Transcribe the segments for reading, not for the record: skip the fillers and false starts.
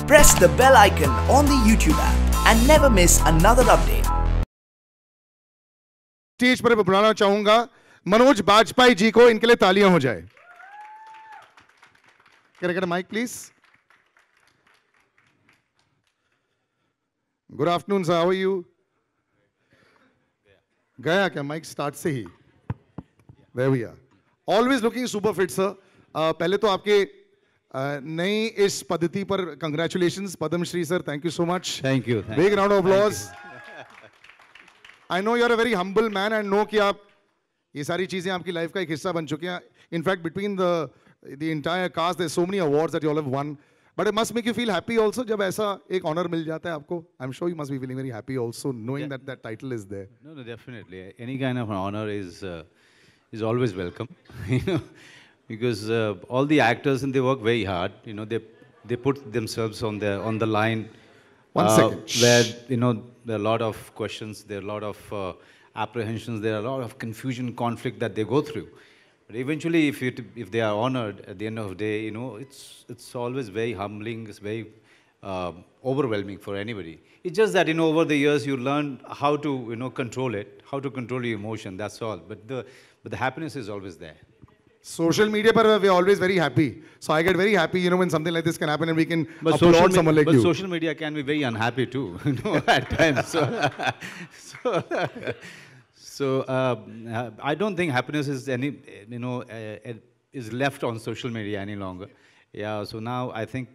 Press the bell icon on the YouTube app and never miss another update. Stage पर बुलाना चाहूंगा मनोज बाजपेयी जी को, इनके लिए तालियां हो जाए. Can I get a mic, please? Good afternoon, sir. How are you? गया क्या mic start से ही? There we are. Always looking super fit, sir. पहले तो आपके नई इस पद्धति पर congratulations, Padam Shri sir. Thank you so much. Thank you. Big round of applause. I know you're a very humble man and know कि आप ये सारी चीजें आपकी लाइफ का एक हिस्सा बन चुकी हैं. In fact, between the entire cast, there's so many awards that you all have won. But it must make you feel happy also जब ऐसा एक honor मिल जाता है आपको. I'm sure you must be feeling very happy also knowing that that title is there. No, definitely. Any kind of honor is always welcome, you know, because all the actors and they work very hard. You know, they put themselves on the line. One second. Where there are a lot of questions, there are a lot of apprehensions, there are a lot of confusion, conflict that they go through. But eventually, if they are honored at the end of the day, it's always very humbling. It's very overwhelming for anybody. It's just that over the years you learn how to control it, how to control your emotion. That's all. But the happiness is always there. Social media, but we're always very happy. So I get very happy, when something like this can happen and we can applaud someone like you. But social media can be very unhappy too, at times. So I don't think happiness is is left on social media any longer. Yeah. So now I think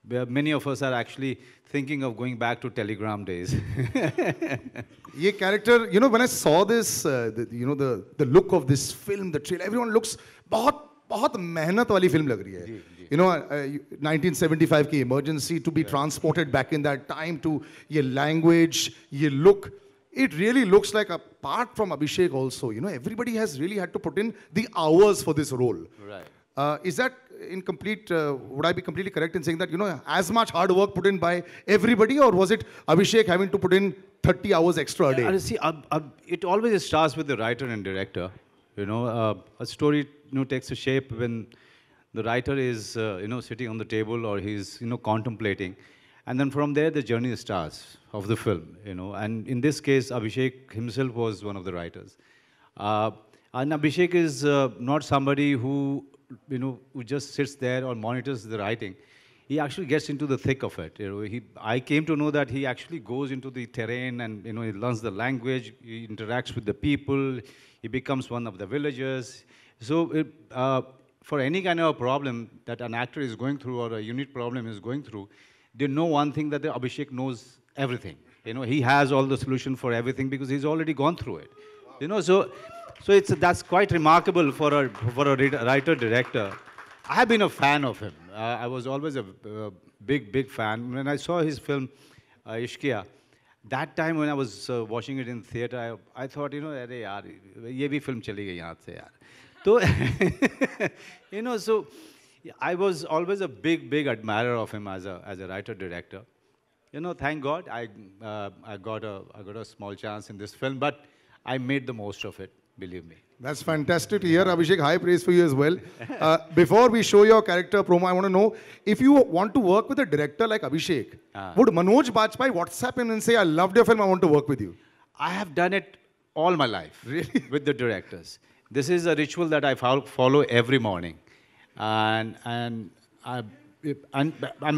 many of us are actually thinking of going back to Telegram days. This character, when I saw this, the look of this film, the trailer, everyone looks बहुत मेहनत वाली film लग रही है. 1975 की emergency, to be transported back in that time, to ये language, ये look, it really looks like, apart from Abhishek also, everybody has really had to put in the hours for this role. Right. Is that would I be completely correct in saying that, as much hard work put in by everybody, or was it Abhishek having to put in 30 hours extra a day? See, it always starts with the writer and director. A story takes a shape when the writer is sitting on the table, or he's contemplating, and then from there the journey starts of the film. And in this case, Abhishek himself was one of the writers. And Abhishek is not somebody who who just sits there or monitors the writing. He actually gets into the thick of it. I came to know that he actually goes into the terrain and he learns the language. He interacts with the people. He becomes one of the villagers. So for any kind of a problem that an actor is going through or a unit problem is going through, they know one thing, that Abhishek knows everything. He has all the solution for everything because he's already gone through it. So that's quite remarkable for a writer-director. I have been a fan of him. I was always a big fan. When I saw his film, Ishqiya, that time when I was watching it in theater, I thought, अरे यार, ये भी film चली गई यहाँ से यार. तो, so I was always a big admirer of him as a writer-director. Thank God I got a small chance in this film, but I made the most of it. Believe me. That's fantastic to hear, Abhishek. High praise for you as well. Before we show your character promo, I want to know, if you want to work with a director like Abhishek, would Manoj Baजपेयी WhatsApp him and say, I loved your film, I want to work with you? I have done it all my life. Really? With the directors. This is a ritual that I follow every morning. And I'm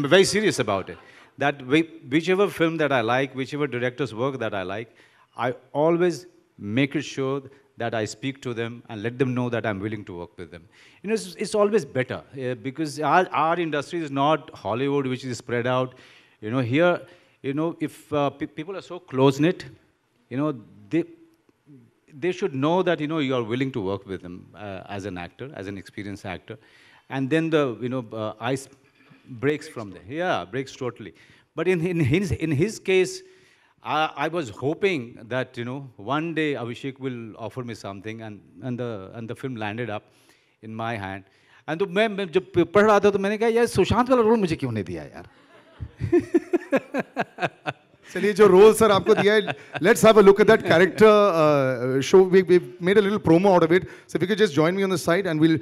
very serious about it. That whichever film that I like, whichever director's work that I like, I always make it sure that I speak to them and let them know that I'm willing to work with them. It's always better because our industry is not Hollywood, which is spread out. Here, if people are so close-knit, they should know that, you are willing to work with them as an actor, as an experienced actor. And then the, ice breaks from there. Yeah, breaks totally. But in his case, I was hoping that one day Abhishek will offer me something, and the film landed up in my hand. And तो मैं जब पढ़ रहा था तो मैंने कहा यार सुशांत वाला रोल मुझे क्यों नहीं दिया यार. चलिए जो रोल सर आपको दिया है, let's have a look at that character show. We've made a little promo out of it. So if you could just join me on the side and we'll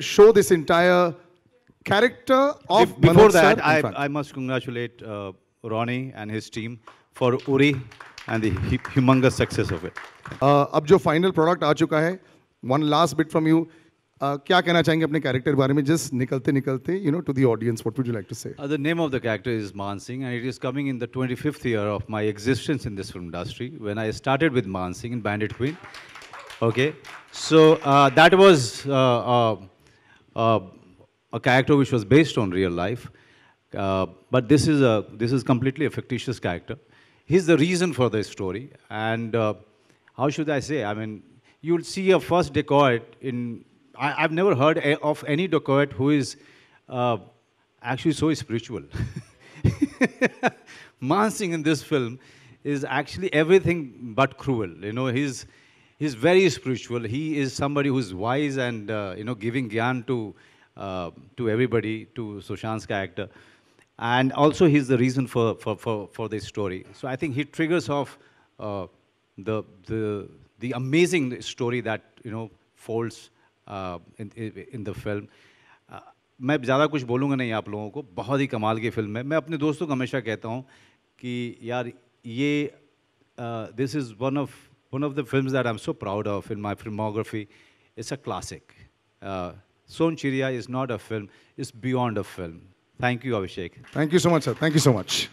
show this entire character of Before Manoj sir that, in front. I must congratulate Ronnie and his team for Uri and the humongous success of it. अब जो final product आ चुका है, one last bit from you, क्या कहना चाहेंगे अपने character के बारे में, जस्ट निकलते निकलते, you know, to the audience, what would you like to say? The name of the character is Man Singh, and it is coming in the 25th year of my existence in this film industry, when I started with Man Singh in Bandit Queen. Okay, so that was a character which was based on real life, but this is completely a fictitious character. He's the reason for the story, and how should I say? I mean, you'll see a first dacoit in. I've never heard of any dacoit who is actually so spiritual. Man Singh in this film is actually everything but cruel. You know, he's very spiritual. He is somebody who's wise and you know, giving gyan to everybody, to Sushant's character, and also he's the reason for this story. So I think he triggers off the amazing story that, you know, folds in the film. मैं ज़्यादा कुछ बोलूँगा नहीं आप लोगों को, बहुत ही कमाल की फिल्म है. मैं अपने दोस्तों को हमेशा कहता हूँ कि यार ये this is one of the films that I'm so proud of in my filmography. It's a classic. Son Chiriya is not a film, it's beyond a film. Thank you, Abhishek. Thank you so much, sir. Thank you so much.